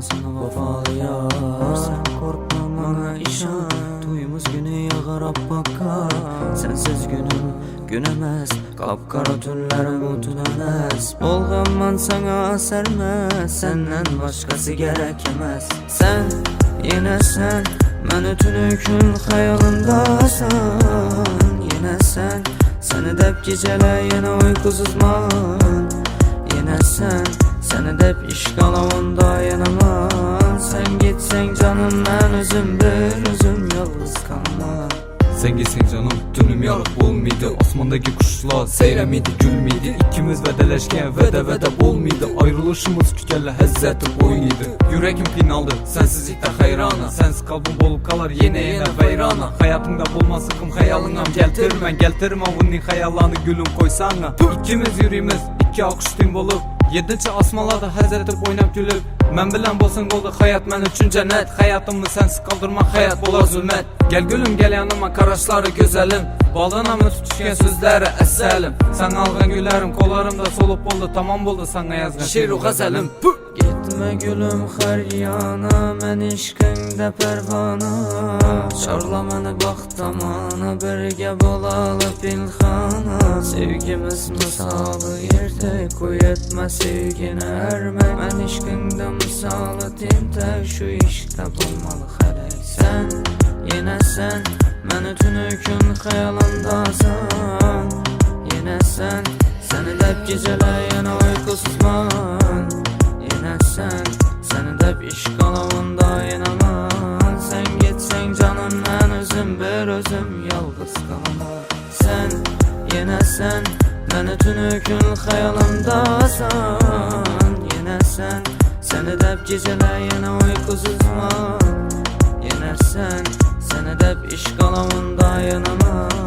Olma sana vafalı yar. Sen korkma bana işan. Tuyumuz günü yağar bakka. Sensiz günüm günemez. Kapkara tünlerim utunemez. Bolğanman sana sermez. Senden başkası gerekemez. Sen yine sen. Ben ötünükün hayalındasan. Yine sen. Seni dep geceler yine uykusuzman. Yine sen. Seni dep işgal avında yanaman. Sen gitsen canım ben özüm bir özüm yalnız kalmam. Sen gitsen canım tünüm yarık bol miydi? Osmandaki kuşlar seyre miydi gül miydi? İkimiz vedeleşken vede bol miydi? Ayrılışımız tükelle hezzeti boynuydu. Yüreğim pinaldı sensizlikte hayrana. Sensiz kalbim bolup kalar yine veyrana. Hayatımda bulma sıkım hayalınam geltirme bunun hayallarını gülüm koysana. İkimiz yüreğimiz iki akıştım bolup yedinci asmalarda həzzetib oynab gülüb. Mən bilən bolsun oldu hayat mən üçün cənnət. Hayatımı sensiz kaldırma hayat bolar zülmət. Gel gülüm gel yanıma karaşları güzelim. Baldanamı tutuşken sözləri əsəlim. Sen alğan gülərim kollarımda solup oldu. Tamam oldu sana yazgan şiir qəzəlim. Gitme gülüm her yana. Men işkinde pervana. Çarla məni baxtamana. Birge bolalı pinxana. Sevgimiz misalı yerde. Koy etme sevgine ermek. Men işkinde misalı timtek. Şu işte bulmalı xərək. Sen yine sen. Men ötünükün hayalındasan. Yine sen. Seni dep geceler yine uykusuzman. Yine sen. Seni dep işgal avında yanaman. Sen gitsen canım ben özüm bir özüm yalnız kalamam. Sen yine sen. Ben ötünükün hayalımdasan. Yine sen. Seni dep geceler yine uykusuzman. Yine sen. Seni dep işgal avında yanaman.